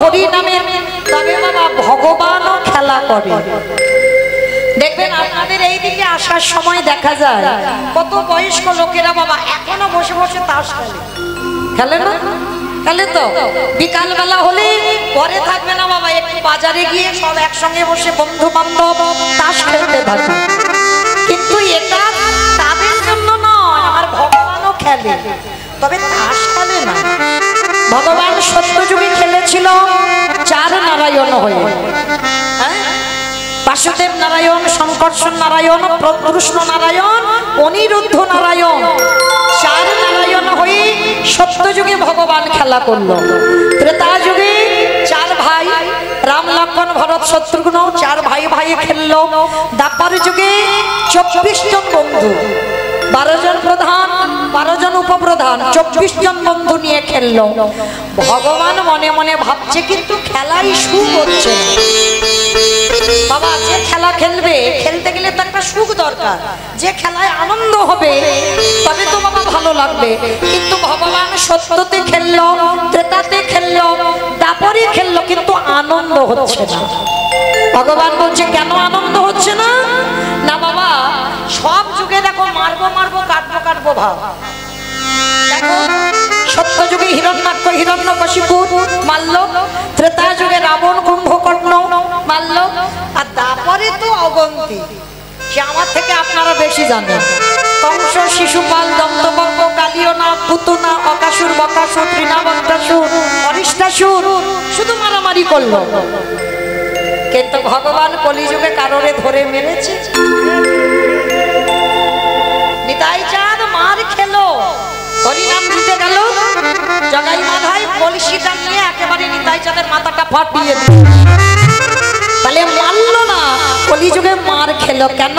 হরি নামের তবে বাবা ভগবানও খেলা করে। দেখবেন আপনাদের এই দিকে আসার সময় দেখা যায় কত বয়স্ক লোকেরা বাবা এখনো বসে বসে তাস খেলে। খেলে না? খেলে তো। বিকাল বেলা হলে ঘরে থাকবে না বাবা, একটু বাজারে গিয়ে সব একসঙ্গে বসে বন্ধু বান্ধব তাস খেলতে থাকে। কিন্তু এটা তাদের জন্য নয়, আমার ভগবানও খেলে, তবে তাস খেলে না। ভগবান সত্যযুগে খেলেছিল চার নারায়ণ হয়ে, বাসুদেব নারায়ণ, শঙ্কর্ষণ নারায়ণ, কৃষ্ণ নারায়ণ, অনিরুদ্ধ নারায়ণ, চার নারায়ণ হয়ে সত্যযুগে ভগবান খেলা করলো। ত্রেতা যুগে চার ভাই রাম লক্ষ্মণ ভরত শত্রুঘ্ন চার ভাই ভাই খেললো। দ্বাপর যুগে 24 জন বন্ধু, 12 জন প্রধান 12 জন উপপ্রধান, 24 জন বন্ধু নিয়ে খেললো। ভগবান মনে মনে ভাবছে কিন্তু খেলাই সুখ হচ্ছে বাবা। যে খেলা খেলবে, খেলতে গেলে তো একটা সুখ দরকার, যে খেলায় আনন্দ হবে তবে তো বাবা ভালো লাগবে। কিন্তু ভগবান সত্যতে খেললো, ত্রেতাতে খেললো, দাপরে খেললো, কিন্তু আনন্দ হচ্ছে না। ভগবান বলছে কেন আনন্দ হচ্ছে না? না বাবা, সব যুগে দেখো মারবো মারবো কাটবো কাটবো ভাব। দেখো সত্য যুগে হিরণ্যাক্ষ হিরণ্যকশিপু মারলো, ত্রেতা যুগে রাবণ কুম্ভকর্ণ মারলো, আর তারপরে তো অবন্তী, সে আমার থেকে আপনারা বেশি জানেন। কংস, শিশুপাল, দন্তবঙ্গ, কালিয়না, পুতনা, অকাসুর, বকাসুর, তৃণাবন্তাসুর, অরিষ্টাসুর শুধু মারামারি করলো। কিন্তু ভগবান কলিযুগে কারোরে ধরে মেরেছে? নিতাই চাঁদ মার খেলো, হরিনাম দিতে গেল, জগাই মাথায় কলসিটা নিয়ে একেবারে নিতাই চাঁদের মাথাটা ফাটিয়ে দিল। তাহলে মারলো না, কলিযুগে মার খেলো কেন?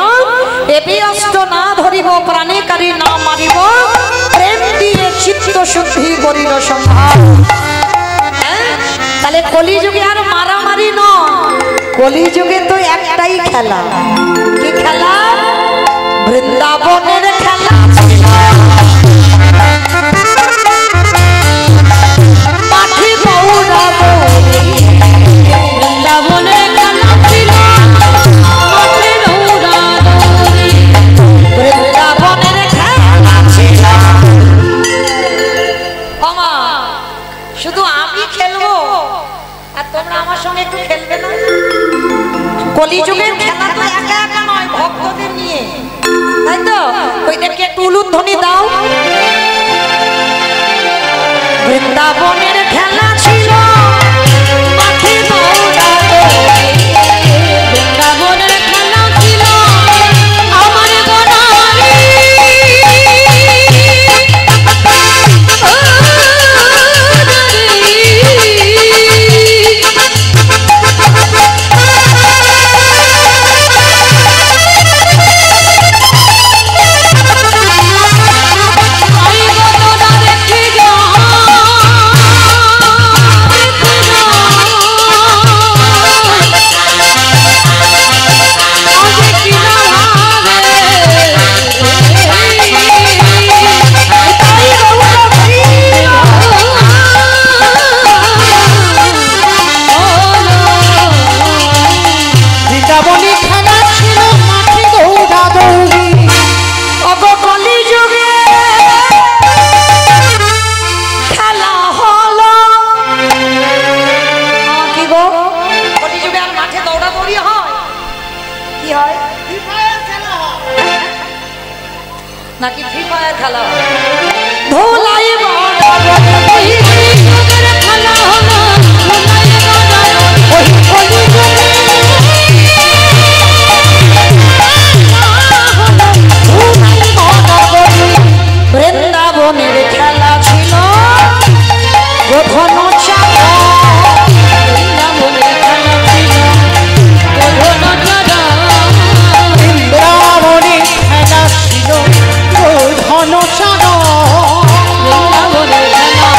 এবি অস্ত্র না ধরিব, প্রাণে কারি না মারিব, প্রেম দিয়ে চিত্ত শুদ্ধি করিল সংহার। তাহলে কলিযুগে আর মারামারি নয়, কলিযুগে তো একটাই খেলা। কি খেলা? বৃন্দাবনের খেলা ছিল, মাঠে দৌড়াদৌড়ি। বৃন্দাবনের খেলা ছিল, মাঠে দৌড়াদৌড়ি। বৃন্দাবনের খেলা ছিল। ওমা, শুধু আমি খেলবো আর তোমরা আমার সঙ্গে একটু খেলবে না? কলিযুগের খেলা তো একা একা নয়, ভক্তদের নিয়ে, তাই তো? ওইদেরকে একটু উলুধ্বনি দাও। বৃন্দাবনের খেলা ছিল, মাঠে দৌড়াদৌড়ি। বৃন্দাবনের খেলা ছিল, আমার গনারি। নাকি ফ্রি ফায়ার খেলা? ভোলাই বড় খেলা হলো, বৃন্দাবনের খেলা ছিল গোধন চাঁদ। বৃন্দাবনের খেলা ছিল গোধন চাঁদ। বৃন্দাবনের খেলা ছিল গোধন চাঁদ। বৃন্দাবনের খেলা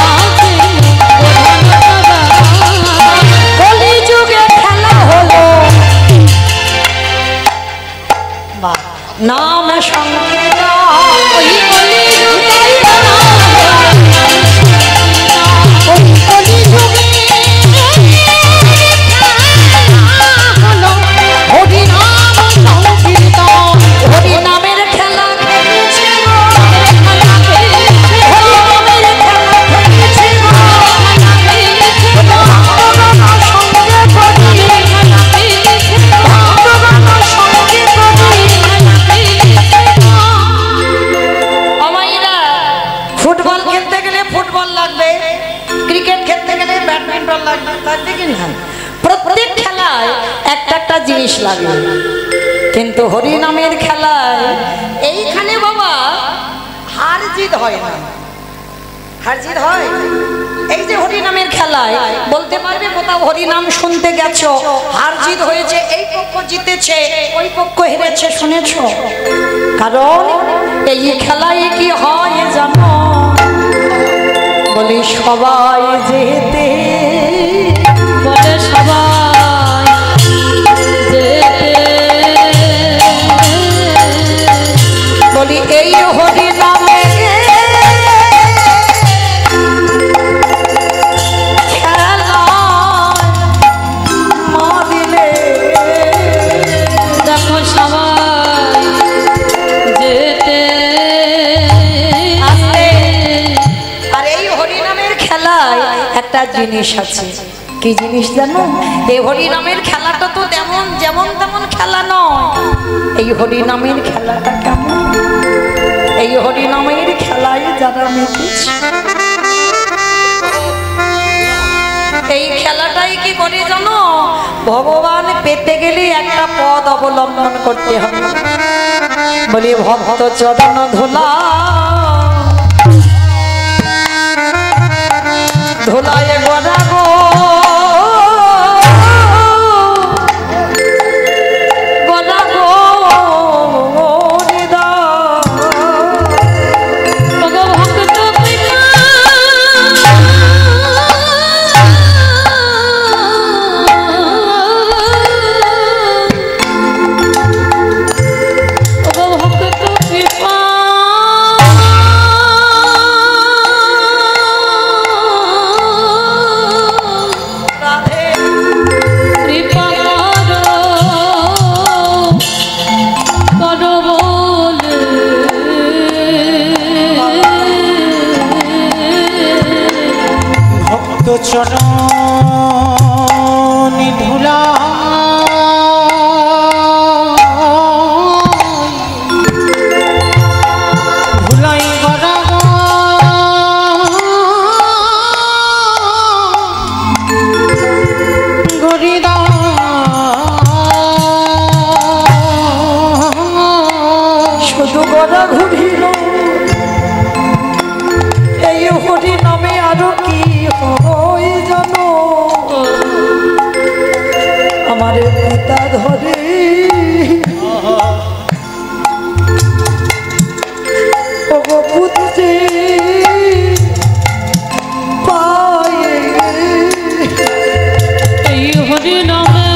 প্রত্যেক খেলায় একটা একটা জিনিস লাগে, কিন্তু হরি নামের খেলায় এইখানে বাবা হার জিত হয় না। হার জিত হয় এই যে হরি নামের খেলায়, বলতে পারবে কোথাও হরি নাম শুনতে গেছো হার জিত হয়েছে, এই পক্ষ জিতেছে ওই পক্ষ হেরেছে শুনেছ? কারণ এই খেলায় কি হয় জানো, বলি সবাই যেতে বলে, সবাই যেতে বলি এই হরি নামে একটা জিনিস আছে। কি জিনিস জানো? এই হরি নামের খেলাটা তো তেমন যেমন তেমন খেলা নয়। এই হরি নামের খেলাটা কেমন? এই হরি নামের খেলায় যারা মেতেছে, এই খেলাটাই কি করে জানো? ভগবান পেতে গেলে একটা পদ অবলম্বন করতে হবে। বলি ভক্ত চরণ ধুলা ধুলায় গড়া গো গড়া গো চরণ ধুলা ধুলাই গড়া গরিদা শুধু গড়া ঘুরিল এই হরি নামে আরো কি হয় জানো? আমার পিতা ধরে পুত্রে পায়ে এই হরি নামে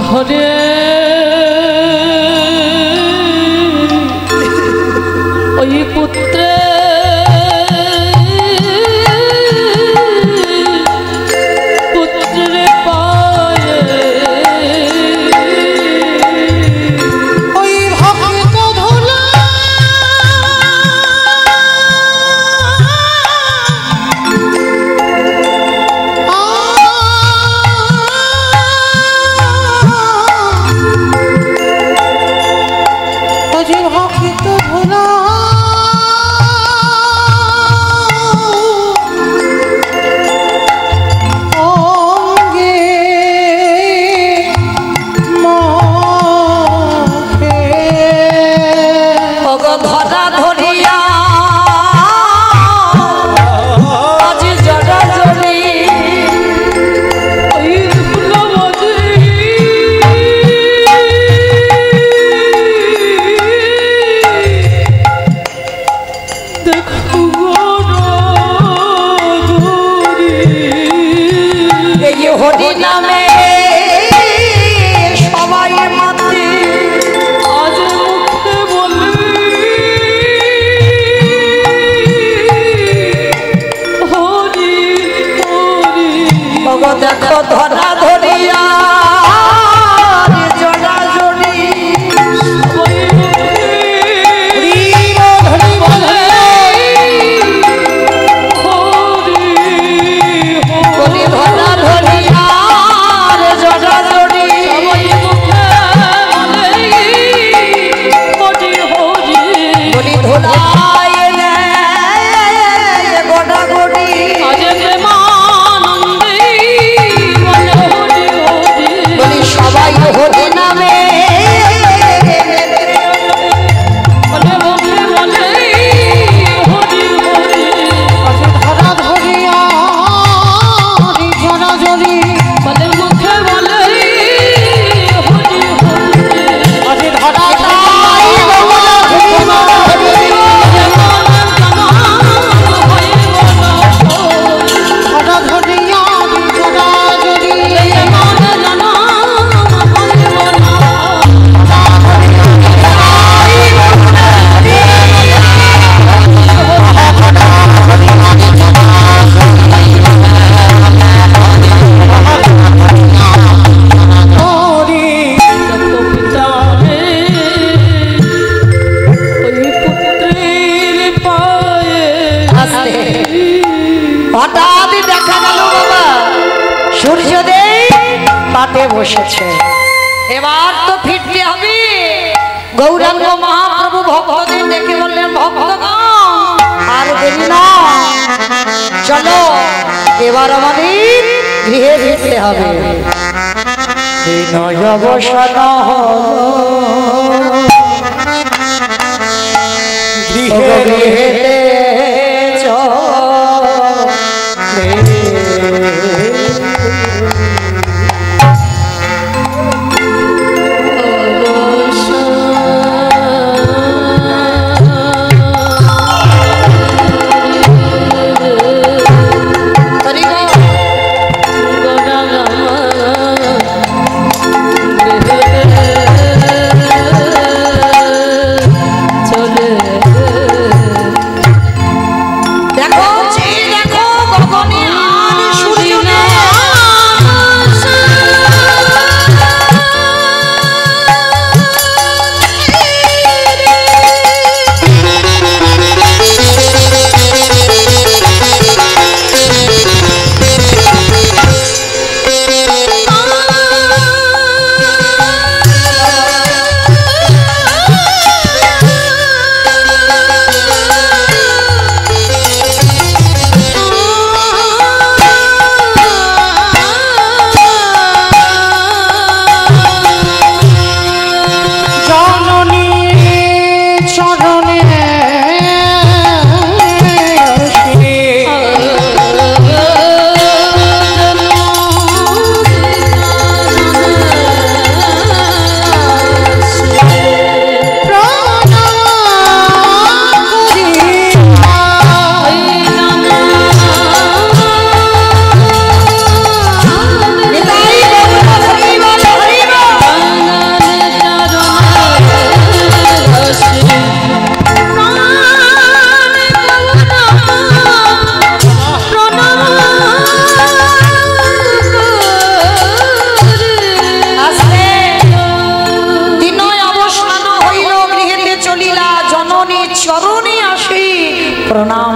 ঘরে ওই পুত্রে পুত্রে পায়ে ওই ভক্ত ধুলা ওই ভক্ত ধুলা অঙ্গে মুখে ওগো ধরা ধরিয়া আজ জড়া জড়ি ওই ফুলমতি দেখো এই হরি নামে সবাই মাতে আজ মুখে বলি হরি হরি ওগো দেখো ধরা ধরিয়া আজ জড়া জড়ি ওই হরি ধরা ধরিয়া আজ জড়া জড়ি বলি ধুলাই নে গোড়া গড়ি বলি সবাই হরি নামে ধরা ধরিয়া জড়া জড়ি আজি ধরা ধরা ধরিয়া জড়া জড়ি হরি আস্তে হঠাৎ দেখা গেল বাবা সূর্যদেব পাটে বসেছে এবার তো ফিরতে হবে গৌরাঙ্গ মহাপ্রভু ভক্তদের দেখে বললেন ভক্তগণ আর দেরি না চলো এবার আমাদের গৃহে ফিরতে হবে বিনয় অবসান গৃহে চলে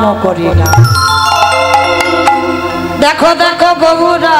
প্রণামও করি না। দেখো দেখো গৌরা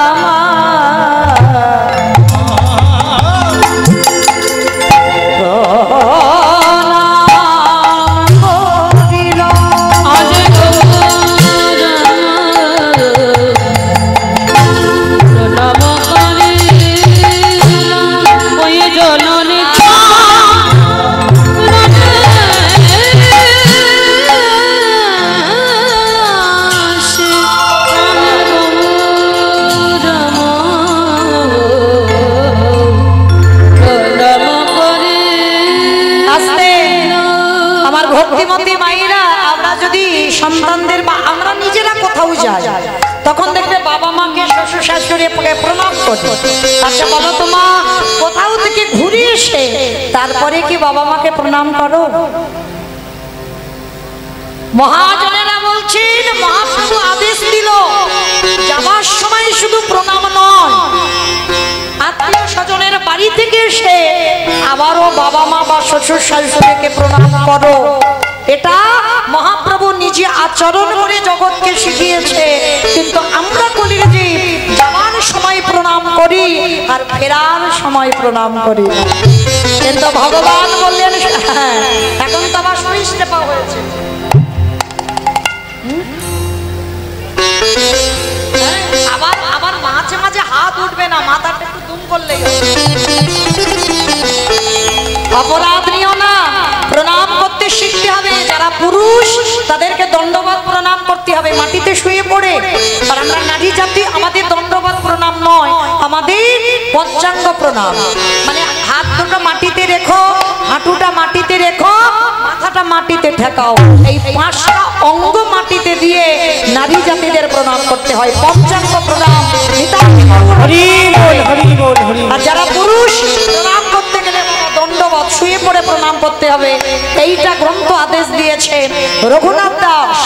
সন্তানদের বা আমরা নিজেরা কোথাও যাই তখন দেখবে বাবা মাকে শ্বশুর শাশুড়ি প্রণাম করে। আচ্ছা বলো তো মা, কোথাও থেকে ঘুরে এসে তারপরে কি বাবা মাকে প্রণাম করো? মহাজনেরা বলছেন মহাপ্রভু আদেশ দিল যাবার সময় শুধু প্রণাম নয়, আত্মীয় স্বজনের বাড়ি থেকে এসে আবারও বাবা মা বা শ্বশুর শাশুড়িকে প্রণাম করো। এটা মহাপ্রভু নিজে আচরণ করে জগৎকে শিখিয়েছে, কিন্তু আমরা করি যে যাওয়ার সময় প্রণাম করি আর ফেরার সময় প্রণাম করি। কিন্তু ভগবান বললেন হ্যাঁ, এখন তো আবার সহিষ্ণুতা হয়েছে, আবার আবার মাঝে মাঝে হাত উঠবে না, মাথাটা একটু দুম করলেই অপরাধ নিও না, প্রণাম করতে শিখতে হবে। যারা পুরুষ তাদেরকে দণ্ডবত প্রণাম করতে হবে মাটিতে শুয়ে পড়ে। আর আমরা নারী জাতি, আমাদের দণ্ডবত প্রণাম নয়, আমাদের পঞ্চাঙ্গ প্রণাম, মানে হাত দুটো মাটিতে রেখো, হাঁটুটা মাটিতে রেখো, মাথাটা মাটিতে ঠেকাও, এই 5টা অঙ্গ মাটিতে দিয়ে নারী জাতিদের প্রণাম করতে হয়, পঞ্চাঙ্গ প্রণাম। আর যারা পুরুষ প্রণাম করতে গেলে দণ্ডবত শুয়ে পড়ে প্রণাম করতে হবে। এইটা গ্রন্থ আদেশ দিয়েছে। রঘুনাথ দাস,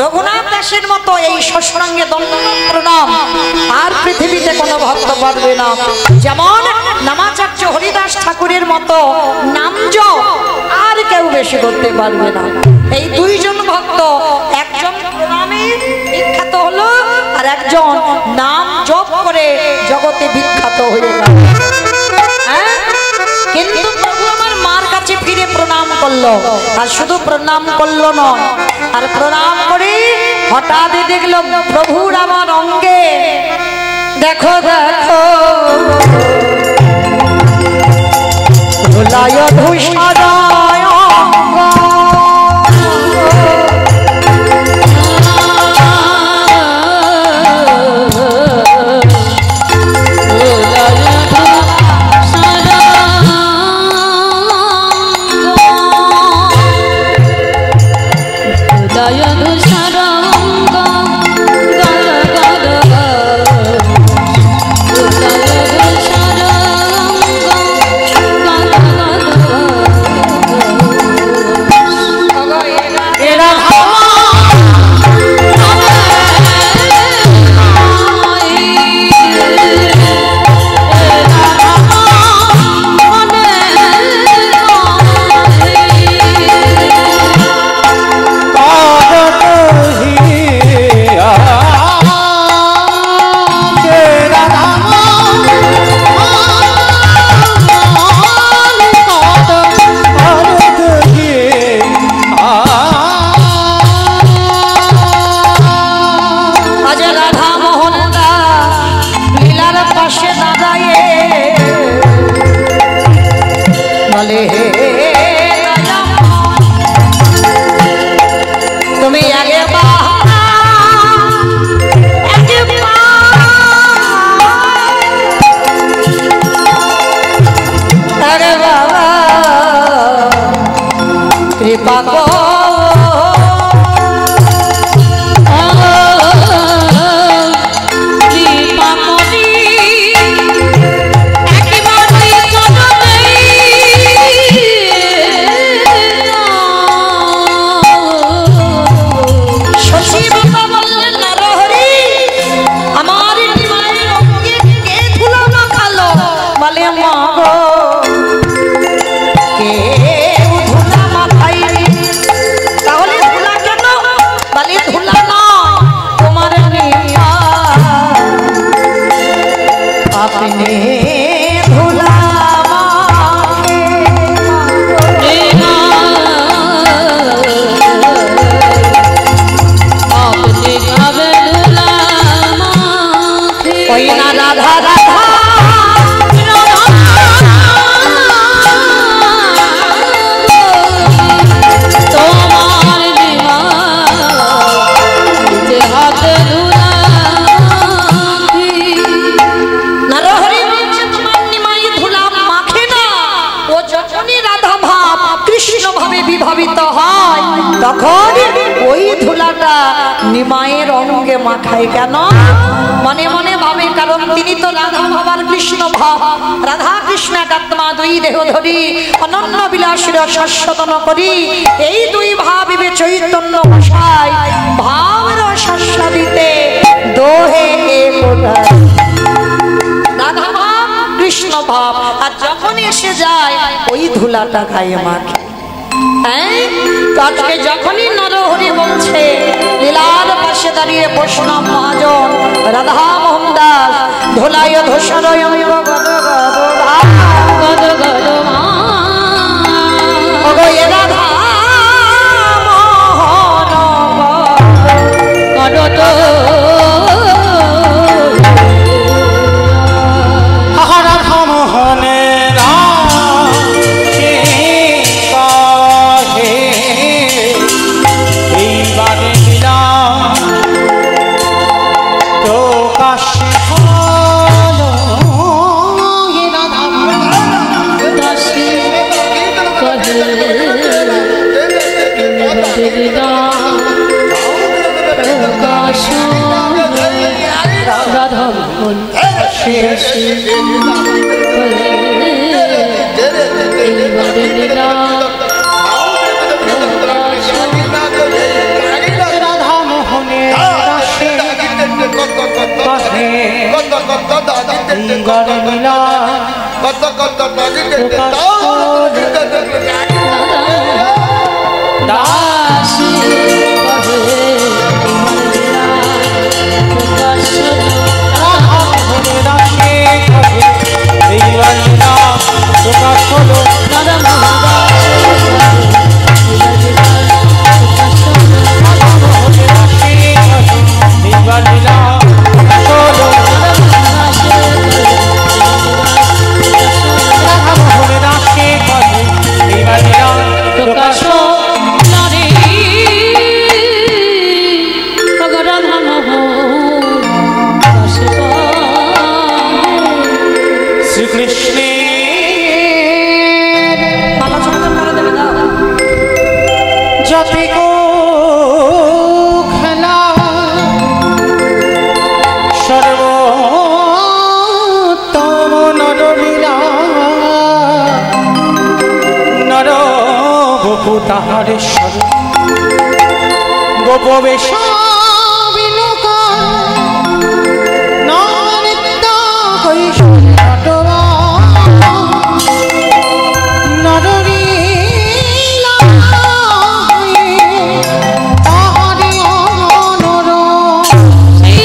রঘুনাথ দাসের মতো এই ষষ্ঠাঙ্গে দণ্ডবত প্রণাম আর পৃথিবীতে কোনো ভক্ত পারবে না। যেমন নামাচার্য হরিদাস ঠাকুরের মতো নাম জপ আর কেউ বেশি করতে পারবে না। এই দুইজন ভক্ত, একজন প্রণামে বিখ্যাত হলো আর একজন নাম জপ করে জগতে বিখ্যাত হয়ে গেল। কিন্তু প্রভু আমার মার কাছে ফিরে প্রণাম করলো, আর শুধু প্রণাম করলো নয়, আর প্রণাম করে হঠাৎ দেখলো প্রভুর আমার অঙ্গে দেখো দেখো ধুলায় ধূসরায় অঙ্গ, আবির্ভাবিত হয় তখন ওই ধুলাটা নিমায়ের অঙ্গে মাখায়। কেন? মনে মনে ভাবে কারণ তিনি তো রাধা ভাবার কৃষ্ণ ভাব, রাধা কৃষ্ণ একাত্মা দুই দেহ ধরি অনন্য বিলাসীর শাশ্বতন করি এই দুই ভাবিবে চৈতন্য ভাষায় ভাবের শাস্বাদিতে দোহে রাধা ভাব কৃষ্ণ ভাব। আর যখন এসে যায় ওই ধুলাটা গায়ে মাখে। হ্যাঁ, তো আজকে যখনই নরহরি বলছে লীলার পাশে দাঁড়িয়ে বৈষ্ণব মহাজন রাধা মোহন দাস ধোলায় ধূসরয় রাধা রাধা মোহনে রাধে কাহে এইবারে লীলা প্রকাশে হলো। হে রাধা দাসী কহে প্রকাশ রাধা মোহন শেষ এইবারে লীলা রাধা মোহনে রাশে কাহে এইবারে লীলা দাসী কহে প্রকাশ রাধা মোহনে রাশে কাহে এইবারে লীলা প্রকাশ হলো। রাধা মোহন রাধা মোহনে রাশে কাহে এইবারে লীলা প্রকাশ হলো। রাধা মোহনে রাশে কাহে এইবারে লীলা প্রকাশ প্রকাশ হলো। নারী রাধা মোহন দাস শ্রীকৃষ্ণের মালা চন্দন করে দেবে দাও। যতে গো খেলা সর্বোত্তম নরলীলা নর গোপু তাহারেশ্বর গোপবেশ বিলোকা নৃত্য কৈশোরটবা নরলীলা তাহারে অনর শ্রী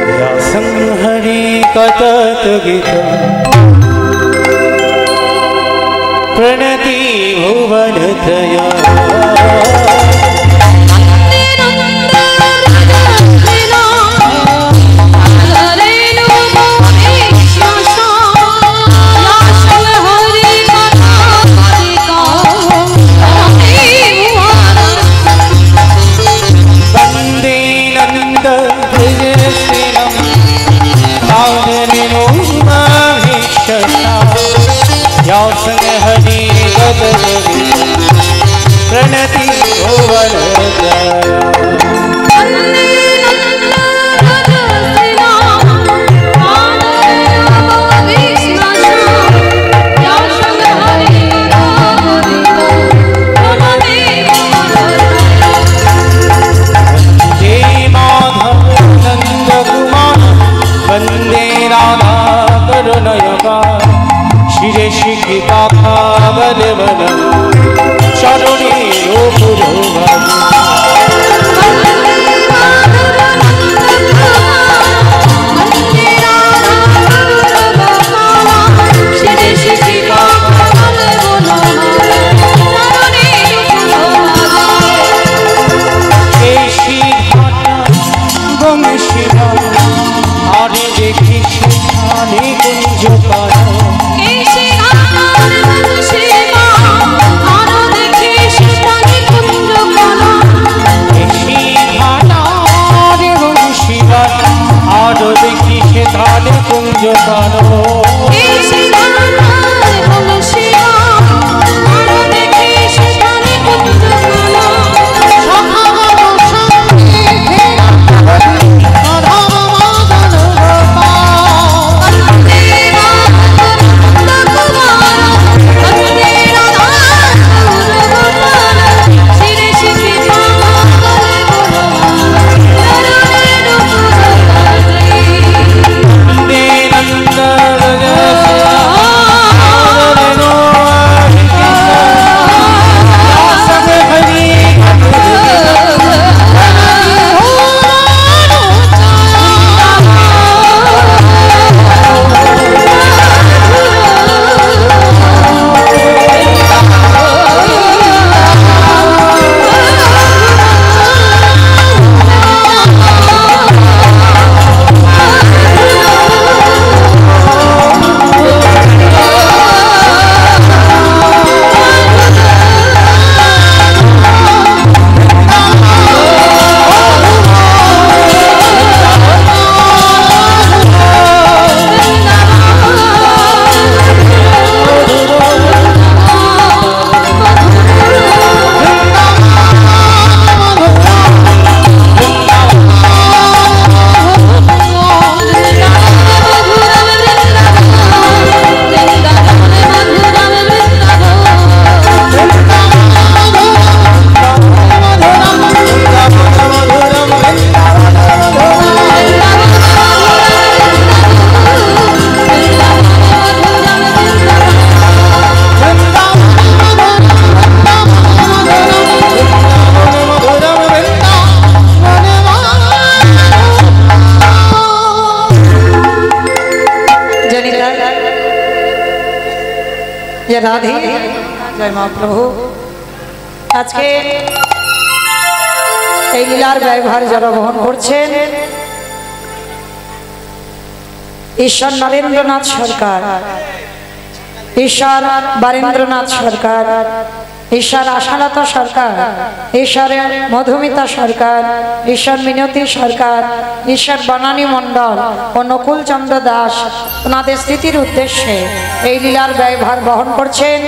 व्यासं हरिकथागीतं प्रणति भुवनत्रया प्रणति वंदे राधा करुणयका शिरे शिखिता बलवल चरणे जय राधे जय महाप्रभु आज के लीलार व्यवहार जरा बहन করছেন ईश्वर नरेंद्रनाथ सरकार ईश्वर बारेंद्रनाथ सरकार ईश्वर आशालता सरकार ईश्वर मधुमिता सरकार ईश्वर मिनती सरकार ईश्वर बनानी मंडल और नकुल चंद्र दास उनादेर स्मृतिर उद्देश्ये এই লীলার ব্যয়ভার বহন করছেন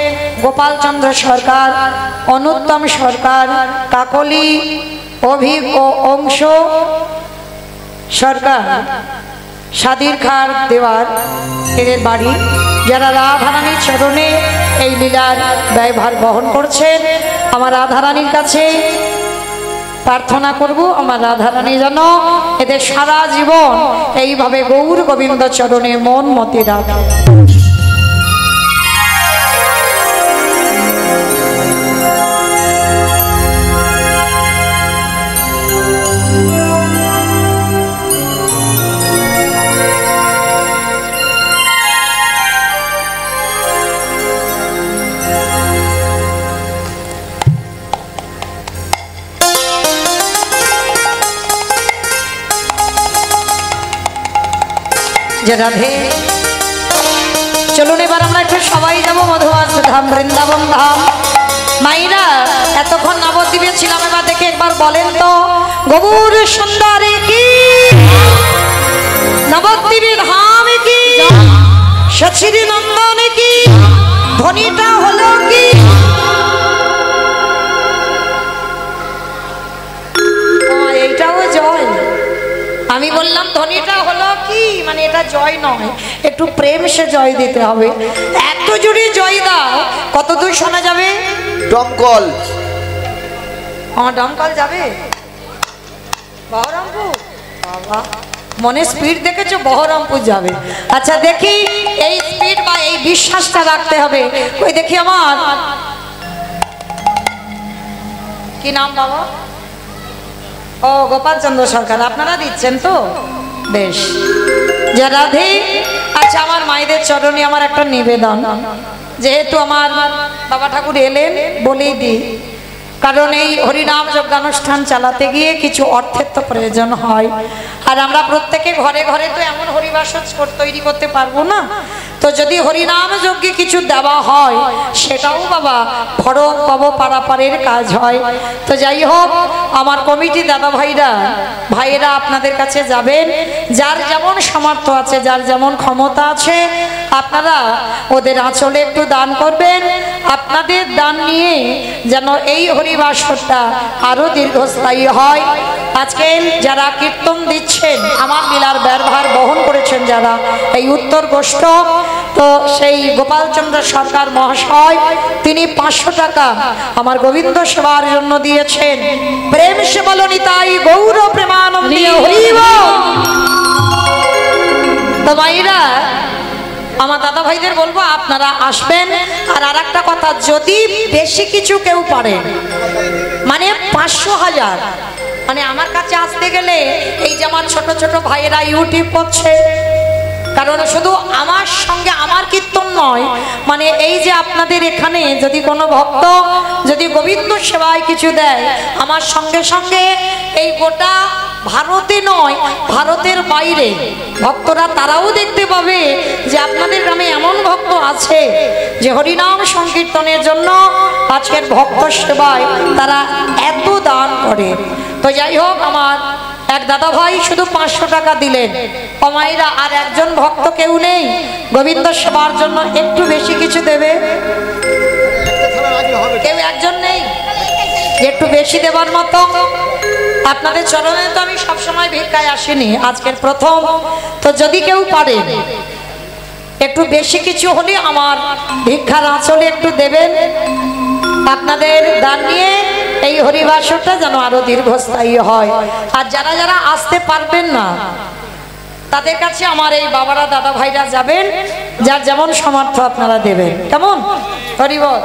গোপাল চন্দ্র সরকার অনুত্তম সরকার কাকলি অভিক ও অংশ সরকার সাদির খার দেওয়ার এদের বাড়ি যারা রাধারানীর চরণে এই লীলার ব্যয়ভার বহন করছেন আমার রাধারানীর কাছে প্রার্থনা করব আমার রাধারানী যেন এদের সারা জীবন এইভাবে গৌর গোবিন্দ চরণে মন মতে রাখে। যে রাধে। চলুন এবার আমরা একটু সবাই যাবো মধুমাস ধাম, বৃন্দাবন ধাম। মাইরা এতক্ষণ নবদ্বীপে ছিলাম, এবার দেখে একবার বলেন তো গৌর সুন্দরী কি, নবদ্বীপে ধাম কি, সচিরি নন্দন কি, ধ্বনিটা হলো কি? এইটাও জয়। আমি বললাম ধ্বনিটা হলো কি, মানে এটা জয় নয়, একটু প্রেম সে জয় দিতে হবে। এত জোরে জয় দাও, কত দূর শোনা যাবে? দমকল, আমার দমকল যাবে বহরমপুর। বাবা মনে স্পিড দেখেছো, বহরমপুর যাবে। আচ্ছা দেখি এই স্পিড বা এই বিশ্বাসটা রাখতে হবে। ওই দেখি আমার কি নাম বাবা? ও গোপাল চন্দ্র সরকার, আপনারা দিচ্ছেন তো বেশ। যে রাধে। আচ্ছা আমার মায়েদের চরণে আমার একটা নিবেদন, যেহেতু আমার বাবা ঠাকুর এলেন বলেই দিই, কারণ এই হরিনাম যজ্ঞানুষ্ঠান চালাতে গিয়ে কিছু অর্থের তো প্রয়োজন হয়। আর আমরা প্রত্যেকে ঘরে ঘরে তো এমন হরিবাসর তৈরি করতে পারবো না, তো যদি হরিনাম যজ্ঞে কিছু দেওয়া হয় সেটাও বাবা ফরক পাবো, পারাপারের কাজ হয়। তো যাই হোক, আমার কমিটি দাদা ভাইয়েরা আপনাদের কাছে যাবেন, যার যেমন সামর্থ্য আছে, যার যেমন ক্ষমতা আছে, আপনারা ওদের আঁচলে একটু দান করবেন। আপনাদের দান নিয়ে যেন এই হরিবাসরটা আরো দীর্ঘস্থায়ী হয়। আজকে যারা কীর্তন দিচ্ছেন, আমার লীলার ব্যয়ভার বহন করেছেন যারা, এই উত্তর গোষ্ঠ, তো সেই গোপালচন্দ্র সরকার মহাশয় তিনি 500 টাকা আমার গোবিন্দ সেবার জন্য দিয়েছেন। প্রেম সে বলনি তাই গৌর প্রেমানন্দে হরিব। তো মাইরা আমার দাদা ভাইদের বলবো আপনারা আসবেন। আর আরেকটা কথা, যদি বেশি কিছু কেউ পারেন, মানে 500 1000, মানে আমার কাছে আসতে গেলে এই যে আমার ছোট ছোট ভাইয়েরা ইউটিউব করছে, কারণ শুধু আমার সঙ্গে আমার কীর্তন নয়, মানে এই যে আপনাদের এখানে যদি কোনো ভক্ত যদি গোবিন্দ সেবায় কিছু দেয়, আমার সঙ্গে সঙ্গে এই গোটা ভারতে নয়, ভারতের বাইরে ভক্তরা তারাও দেখতে পাবে যে আপনাদের গ্রামে এমন ভক্ত আছে যে হরিনাম সংকীর্তনের জন্য আজকের ভক্ত সেবায় তারা এত দান করে। তো যাই হোক, আমার এক দাদা ভাই শুধু 500 টাকা দিলেন। কমাইরা আর একজন ভক্ত কেউ নেই গোবিন্দ সেবার জন্য একটু বেশি কিছু দেবে? কেউ একজন নেই একটু বেশি দেবার মতো? আপনাদের চরণে তো আমি সবসময় ভিক্ষায় আসিনি, আজকের প্রথম। তো যদি কেউ পারে একটু বেশি কিছু হলে আমার ভিক্ষার আঁচলে একটু দেবেন। আপনাদের দান নিয়ে এই হরিবাসরটা যেন আরো দীর্ঘস্থায়ী হয়। আর যারা যারা আসতে পারবেন না তাদের কাছে আমার এই বাবারা দাদা ভাইরা যাবেন, যার যেমন সামর্থ্য আপনারা দেবেন। কেমন? হরিবল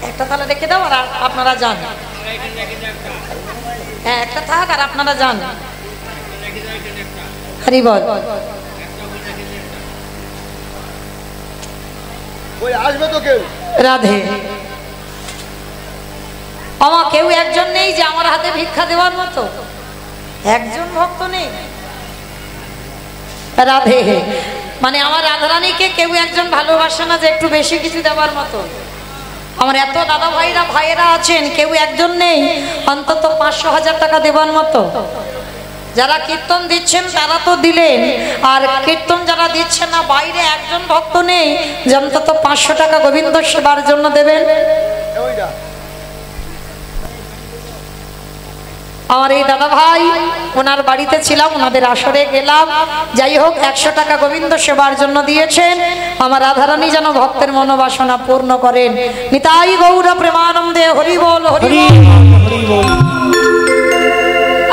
একটা তাহলে রেখে দাও, আর আপনারা যান। হ্যাঁ একটা থাক, আর আপনারা যান। হরিবল আসবে তো কেউ? রাধে। আমার কেউ একজন নেই যে আমার হাতে ভিক্ষা দেওয়ার মতো? একজন ভক্ত নেই? রাধে। মানে আমার রাধারানীকে কেউ একজন ভালোবাসে না যে একটু বেশি কিছু দেওয়ার মতো? আমার এত দাদা ভাইয়েরা আছেন, কেউ একজন নেই অন্তত 500 1000 টাকা দেওয়ার মতো? যারা কীর্তন দিচ্ছেন তারা তো দিলেন, আর কীর্তন যারা দিচ্ছেন না বাইরে একজন ভক্ত নেই যে অন্তত 500 টাকা গোবিন্দ সেবার জন্য দেবেন? আমার এই দাদা ভাই, ওনার বাড়িতে ছিলাম, ওনাদের আসরে গেলাম। যাই হোক, 100 টাকা গোবিন্দ সেবার জন্য দিয়েছেন। আমার রাধারানী যেন ভক্তের মনোবাসনা পূর্ণ করেন। নিতাই গৌর প্রেমানন্দে হরি বল হরি বল।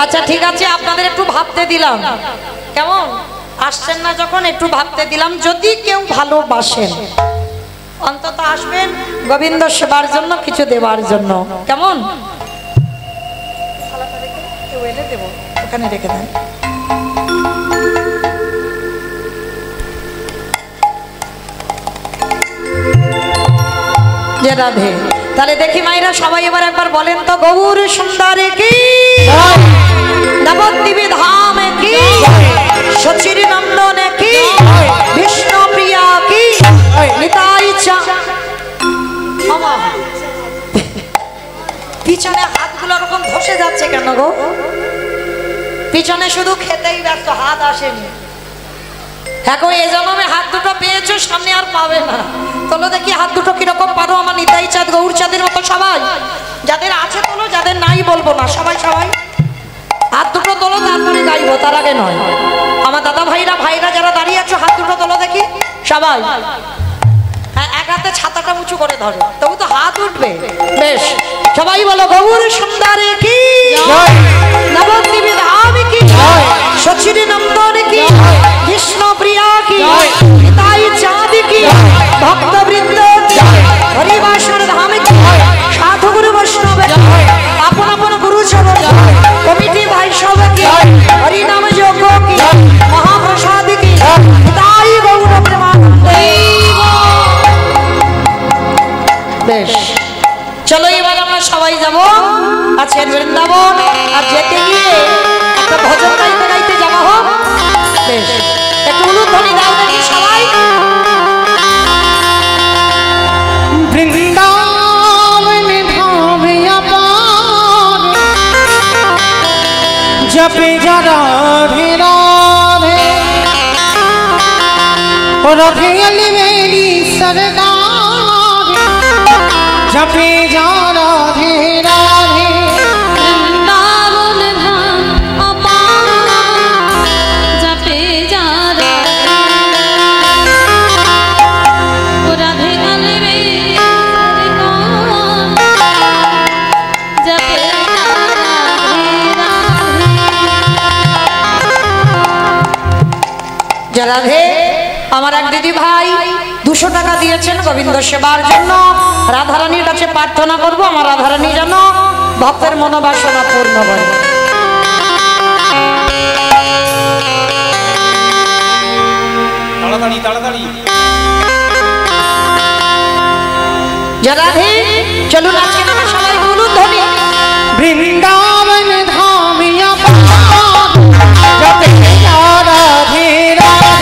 আচ্ছা ঠিক আছে, আপনাদের একটু ভাবতে দিলাম। কেমন? আসছেন না যখন একটু ভাবতে দিলাম। যদি কেউ ভালোবাসেন অন্তত আসবেন গোবিন্দ সেবার জন্য, কিছু দেবার জন্য। কেমন? ওখানে রেখে দেন। যে রাধে। তাহলে দেখি মাইরা সবাই এবার একবার বলেন তো গৌর সুন্দরী কি, নবদ্বীপ ধাম কি, সচি পিছনে হাতগুলো এরকম ধসে যাচ্ছে কেন গো? পিছনে শুধু খেতেই ব্যস্ত, হাত আসেনি। এখন এ জন্মে হাত দুটো পেয়েছো, সামনে আর পাবে না। তোলো দেখি হাত দুটো কিরকম পারো আমার নিতাই চাঁদ গৌর চাঁদের মতো। সবাই যাদের আছে তোলো, যাদের নাই বলবো না। সবাই সবাই হাত দুটো তোলো, তারপরে গাইবো, তার আগে নয়। আমার দাদা ভাইরা যারা দাঁড়িয়ে আছো হাত দুটো তোলো দেখি সবাই। হ্যাঁ, এক হাতে ছাতাটা উঁচু করে ধরে, তবু তো হাত উঠবে। বেশ, সবাই বলো গৌর সুন্দরে কি জয়, নবদ্বীপে ধামে কি জয়, সচিরে নন্দন কি জয়, কৃষ্ণ প্রিয়া কি জয়, নিতাই চাঁদ কি জয়, ভক্তবৃন্দ জয়, হরিবাসর ধামে কি জয়, সাধু গুরু বৈষ্ণব জয়, আপন আপন গুরু চরণ জয়, কমিটি ভাই সব কি জয়, হরি নাম যজ্ঞ কি জয়, মহাপ্রসাদ কি জয়, নিতাই গৌর প্রেমানন্দ। বেশ, চলো এবার আমরা সবাই যাবো আজকের বৃন্দাবন। আর যেতে গিয়ে একটা ভজন গাইতে গাইতে যাওয়া হোক। বেশ, একটু উলুধ্বনি দাও দেখি সবাই। বৃন্দাবন ধামে আপার জপে যা রাধে রাধে, রাধে अली मेरी सरकार, जपे जा राधे राधे। वृंदावन धाम अपार जपे जा राधे अली मेरी सरकार, जपे जा রাধে। আমার এক দিদি ভাই 200 টাকা দিয়েছেন গোবিন্দ সেবার জন্য। রাধারানীর কাছে প্রার্থনা করব আমার রাধারানী যেন ভক্তের মনোবাসনা পূর্ণ করে। তাড়াতাড়ি তাড়াতাড়ি। রাধে, চলুন আজকে আমরা সবাই উলুধ্বনি। বৃন্দাবন ধামে আপার জপে যা রাধে রাধে,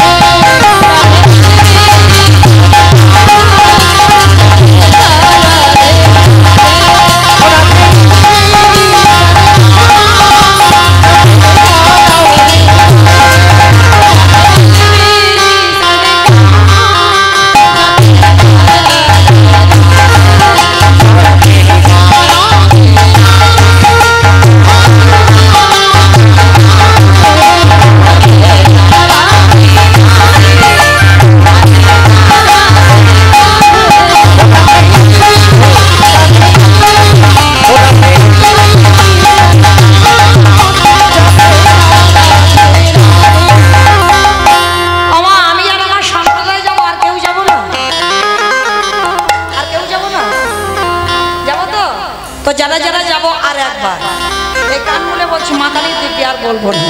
বলবো না।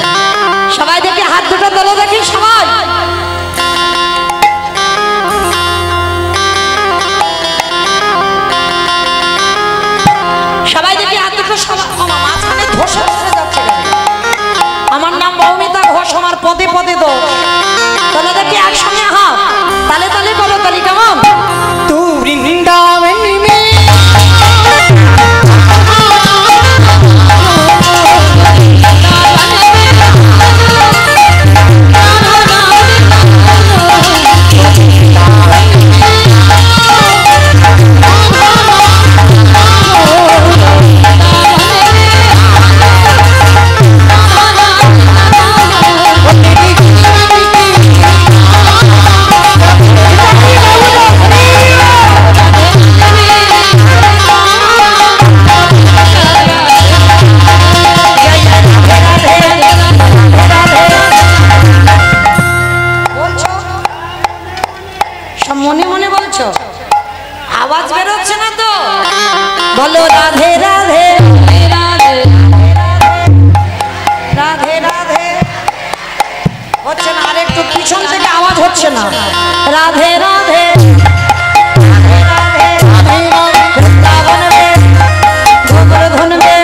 সবাই দেখি হাত দুটো তোলো দেখি সবাই। সবাই দেখি হাত দুটো মাঝখানে ধসে ধসে যাচ্ছে। আমার নাম মৌমিতা ঘোষ, আমার পদে পদে দোষ। তোলো দেখি একসঙ্গে হাত তালে তালে করো তালি কেমন। तू वृंदावन में মনে মনে বলছো, আওয়াজ বেরোচ্ছে না তো? বলো রাধে রাধে রাধে রাধে রাধে। হচ্ছে না, আর একটু পিছন থেকে আওয়াজ হচ্ছে না। রাধে রাধে রাধে রাধে বৃন্দাবন রে গোবর্ধন রে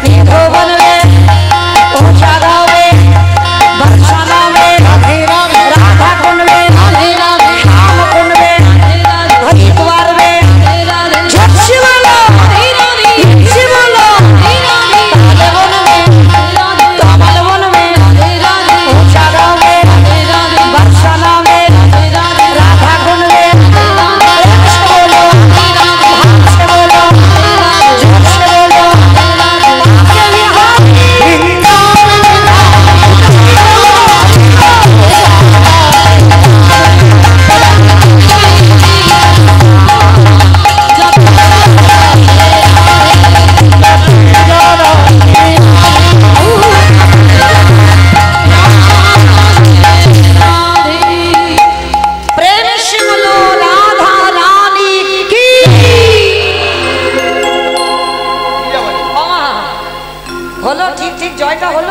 নিধোবন রে ওষা গাও রে বর্ষা গাও রে রাধা কোন রে শ্যাম কোন রে হরিদ্বার রে ঝটসি বলো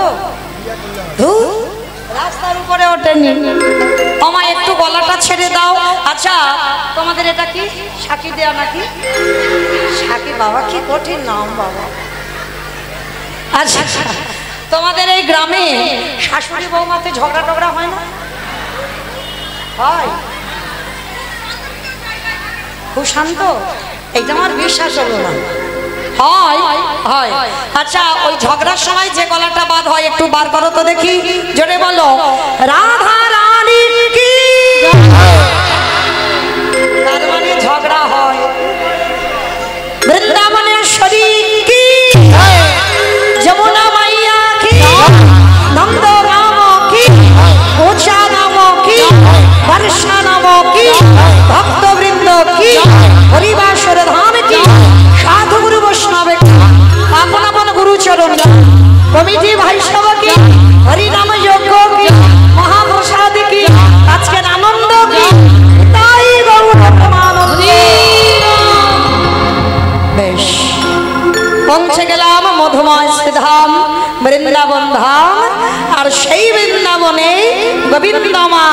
হলো ধুর, রাস্তার উপরে ওঠেনি। আমার একটু গলাটা ছেড়ে দাও। আচ্ছা তোমাদের এটা কি সাকি দেয়া নাকি? সাকি বাবা কি কঠিন নাম বাবা। আচ্ছা তোমাদের এই গ্রামে শাশুড়ি বৌমাতে ঝগড়া টগড়া হয় না? হয়? খুব শান্ত, এইটা আমার বিশ্বাস হলো না। হয় হয়। আচ্ছা ওই ঝগড়ার সময় যে গলাটা বাদ হয় একটু বার করো তো দেখি, জোরে বলো রাধা রানী কি। তার মানে ঝগড়া হয়। বৃন্দাবনেশ্বরী কি, যমুনা মাইয়া কি, নন্দ রাম কি, ওচা নাম কি, বর্ষা নাম কি, ভক্তবৃন্দ কি, হরিবাসর ধাম কি, সাধু গুরু বৈষ্ণব কি, আপন আপন গুরুচরণ কমিটি ভাইসব কি, হরিনাম যজ্ঞ কি, মহাপ্রসাদ কি, আজকের আনন্দ কি, তাই গৌর প্রেমানন্দ। বেশ পৌঁছে গেলাম মধুময় শ্রীধাম বৃন্দাবন ধাম। আর সেই বৃন্দাবনে গোবিন্দমা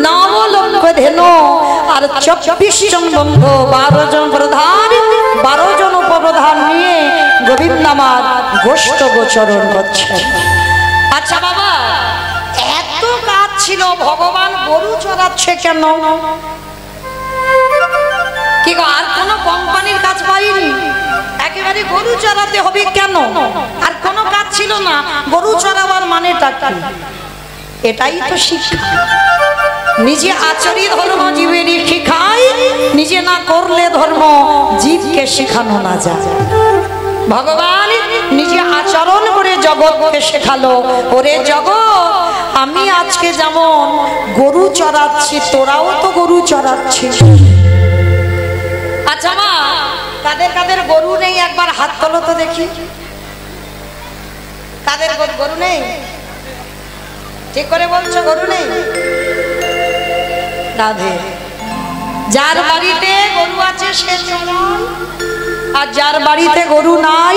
9 লক্ষ ধেনু আর 24 জন বন্ধু, 12 জন প্রধান, 12 জন উপপ্রধান নিয়ে গোবিন্দমার গোষ্ঠ গোচরণ করছেন। আচ্ছা বাবা, এত কাজ ছিল, ভগবান গরু চড়াচ্ছে কেন? কি গো, আর কোন কোম্পানির কাজ পাইনি? একেবারে গরু চড়াতে হবে কেন? আর কোন কাজ ছিল না, গরু চড়াবার মানেটা কি? এটাই তো শিক্ষা। নিজে আচরি ধর্ম জীবেরই শিখায়, নিজে না করলে ধর্ম জীবকে শেখানো না যায়। ভগবান নিজে আচরণ করে জগৎকে শেখালো, ওরে জগৎ আমি আজকে যেমন গরু চড়াচ্ছি, তোরাও তো গরু চড়াচ্ছিস। আচ্ছা মা, কাদের কাদের গরু নেই একবার হাত তোলো তো দেখি। কাদের গরু নেই? ঠিক করে বলছো গরু নেই? রাধে। যার বাড়িতে গরু আছে সে চড়ায়, আর যার বাড়িতে গরু নাই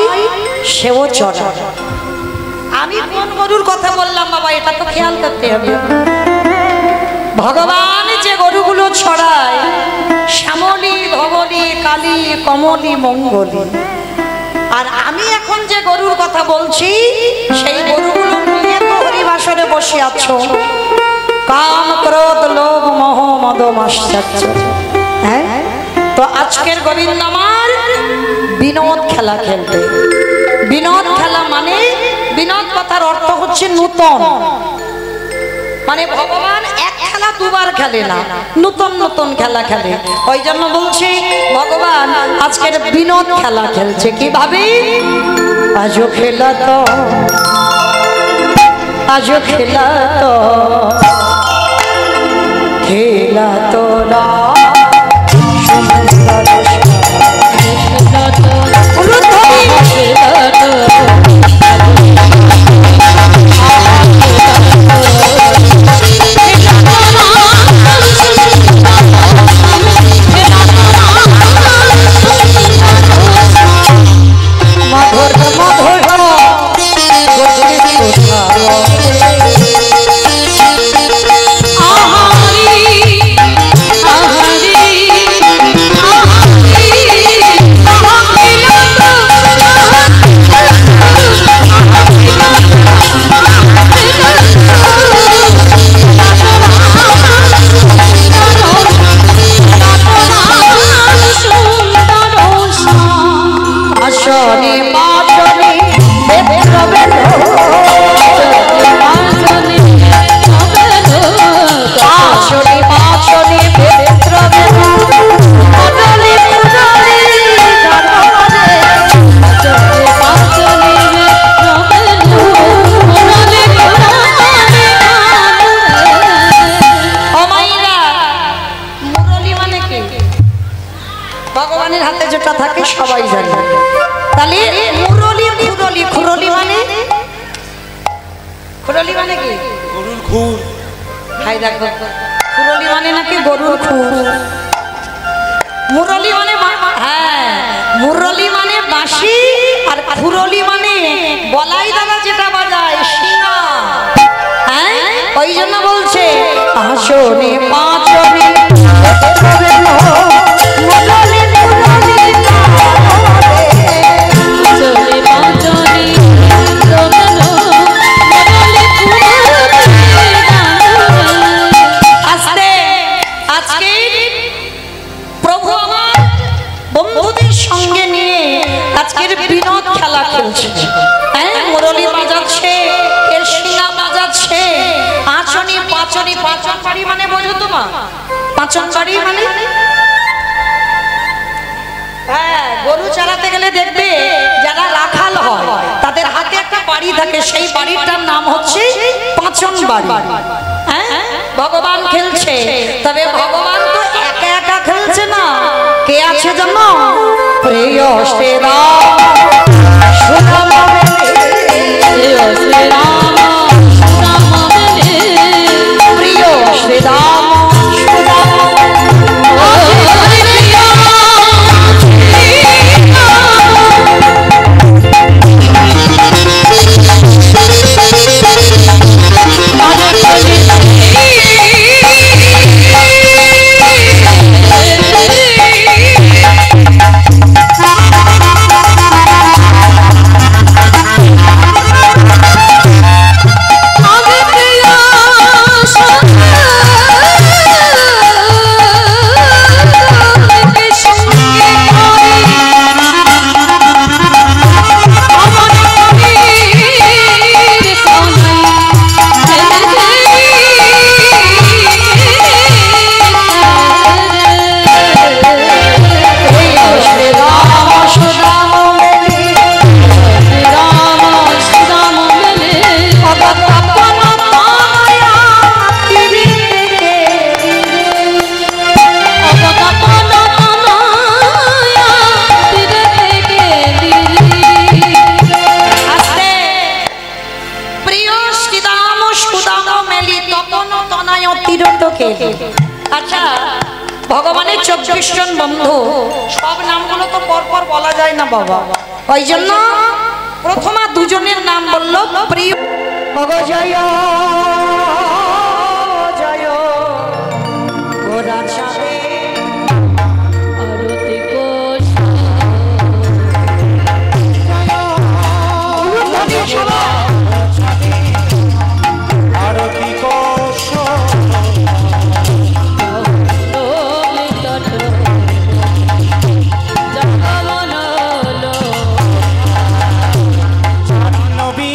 সেও চড়ায়। আমি কোন গরুর কথা বললাম বাবা, এটা তো খেয়াল করতে হবে। ভগবান যে গরুগুলো ছড়ায়, শ্যামলী, ধবলী, কালী, কমলী, মঙ্গলী। আর আমি এখন যে গরুর কথা বলছি, সেই গরুগুলো নিয়ে তো হরিবাসরে বসে আছো। কাম, ক্রোধ, লোভ, মোহ, মদ, মাশ্চর্য। হ্যাঁ, তো আজকের গোবিন্দমার বিনোদ খেলা খেলবে। বিনোদ খেলা মানে, বিনোদ কথার অর্থ হচ্ছে নূতন। মানে ভগবান এক খেলা দুবার খেলে না, নতুন নতুন খেলা খেলে। ওই জন্য বলছি ভগবান আজকের বিনোদ খেলা খেলছে। কিভাবে? আজও খেলা তো, আজও খেলা তো, খেলা তো না ভগবানের হাতে যেটা থাকে সবাই জানে। তাহলে মুরলি, খুরলি, খুরলি মানে, খুরলি মানে কি? গরুর খুর। ভাই দেখো, খুরলি মানে নাকি গরুর খুর। মুরলি মানে, হ্যাঁ মুরলি মানে বাঁশি, আর ফুরলি মানে বলাই দাদা যেটা বাজায় শিঙা, হ্যাঁ ওই জন্য বলছে আসনে পাঁচনে সঙ্গে নিয়ে আজকের বিনোদ খেলা খেলছে, হ্যাঁ মুরলি বাজাচ্ছে, এর শিঙা বাজাচ্ছে, আঁচনি পাঁচনি, পাঁচন বাড়ি মানে বোঝো তো মা, পাঁচন বাড়ি মানে হ্যাঁ গরু চালাতে গেলে দেখবে যারা রাখাল হয় তাদের হাতে একটা বাড়ি থাকে, সেই বাড়িটার নাম হচ্ছে পাঁচন বাড়ি। হ্যাঁ ভগবান খেলছে, তবে ভগবান তো একা একা খেলছে না, কে আছে জানো? প্রিয় শ্রীরাম সুদাম প্রিয় শ্রীরাম প্রিয় শ্রীরাম আচ্ছা ভগবানের 24 জন বন্ধু, সব নামগুলো তো পরপর বলা যায় না বাবা, ওই জন্য প্রথমা দুজনের নাম বললো প্রিয় জয় জয় গোরা চাঁদে আরতি কোষ আরতি কোষ নবী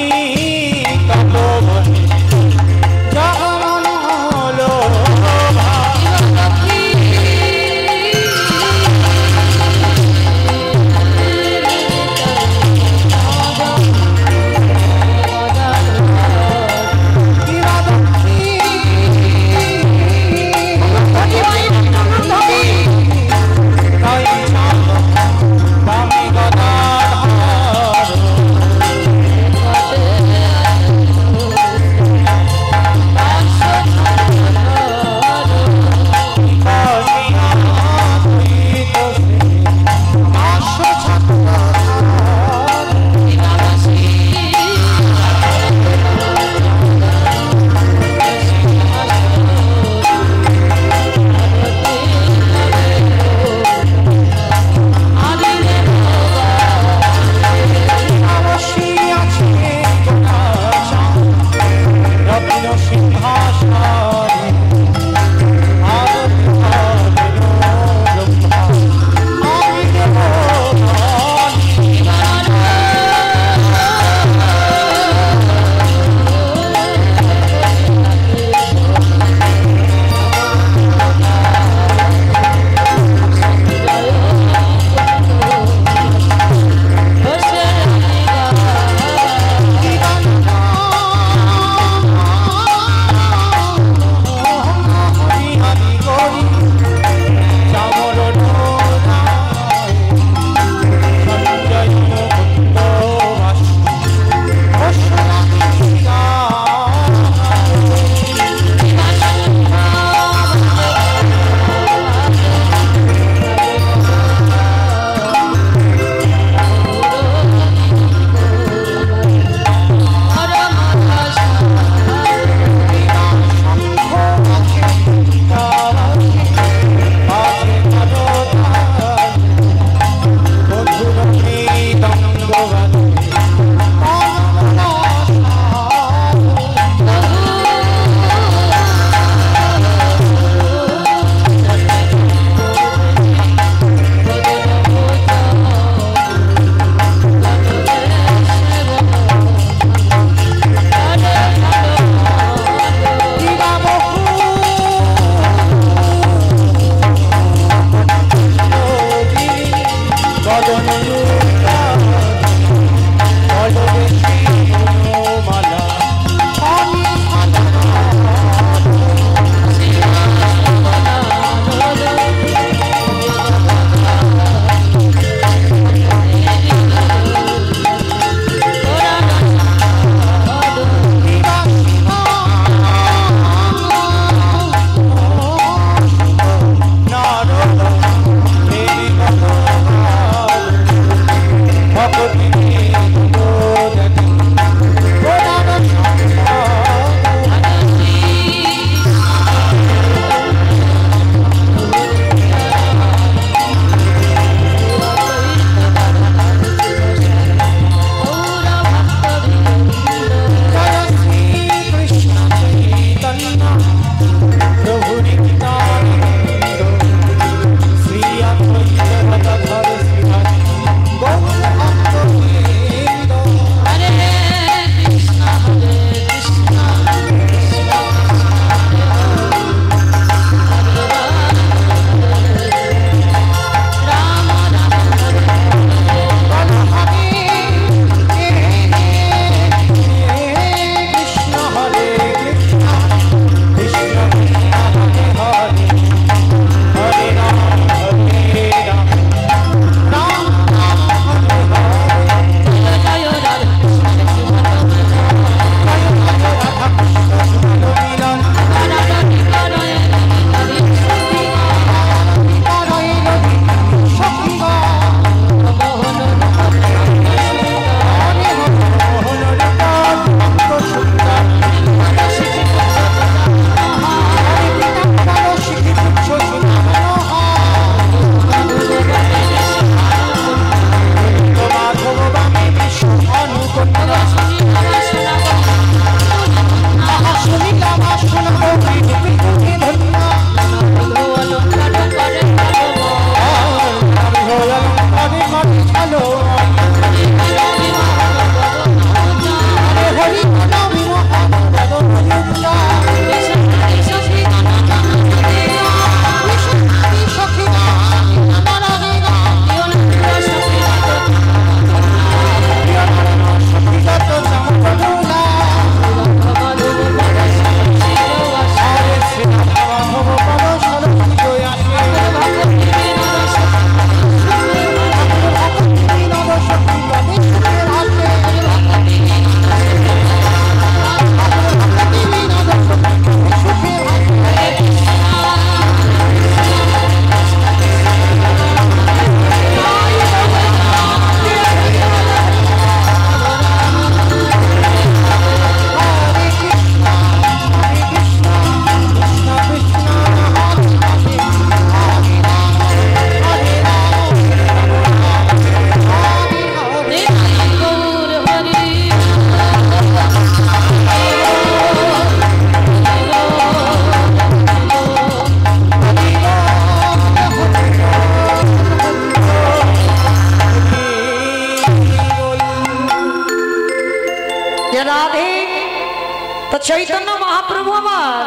তো চৈতন্য মহাপ্রভু আমার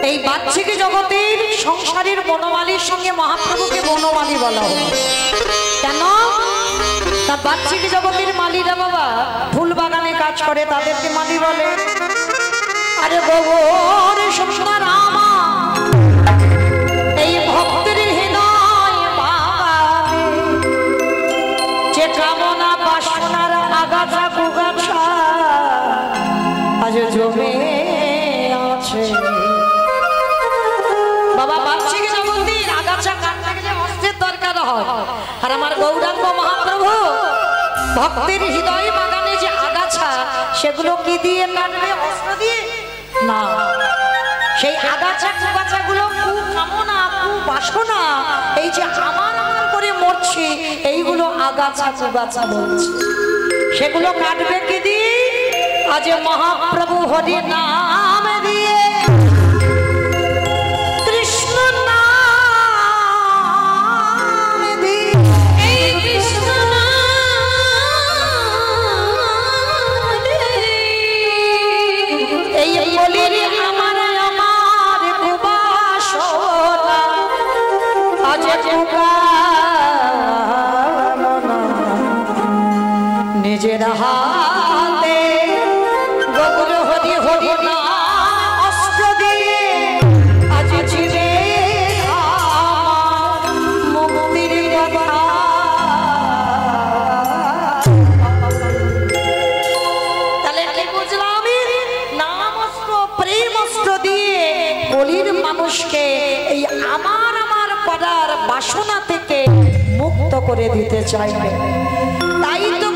এই বাহ্যিক জগতের সংসারের বনমালীর সঙ্গে মহাপ্রভুকে বনমালী বলা হয়। কেন? তা বাহ্যিক জগতের মালীরা বাবা ফুল বাগানে কাজ করে, তাদেরকে মালী বলে। আরে গোবর সংসার আমার এই ভক্তের হৃদয় বাগানে যে কামনা বাসনার আগাছা কুগাছা আজ জমে আছে। বাবা বাহ্যিক জগতের আগাছা কাটতে গেলে অস্ত্রের দরকার হয়, আর আমার গৌরাঙ্গ মহাপ্রভু ভক্তের হৃদয় বাগানে যে আগাছা সেগুলো কি দিয়ে কাটবে? অস্ত্র দিয়ে না। সেই আগাছা কুগাছা গুলো কুকামনা কুবাসনা এই যে আমার আমার করে মরছি, এইগুলো আগাছা কুগাছা বলছে, সেগুলো কাটবে কি দিয়ে? আজ মহাপ্রভু হরি নাম দিয়ে, কৃষ্ণ নাম দিয়ে, এই কৃষ্ণ এই বলির আমার আমার কুবাসনা আজ কুকামনা নিজের হাতে গৌর হরি হরি নাম অস্ত্র দিয়ে আজ জীবে আমার মুক্তির কথা। তাহলে কি বুঝলাম? নাম অস্ত্র প্রেম অস্ত্র দিয়ে বলির মানুষকে এই আমার আমার করার বাসনা থেকে মুক্ত করে দিতে চাইবে। তাই তো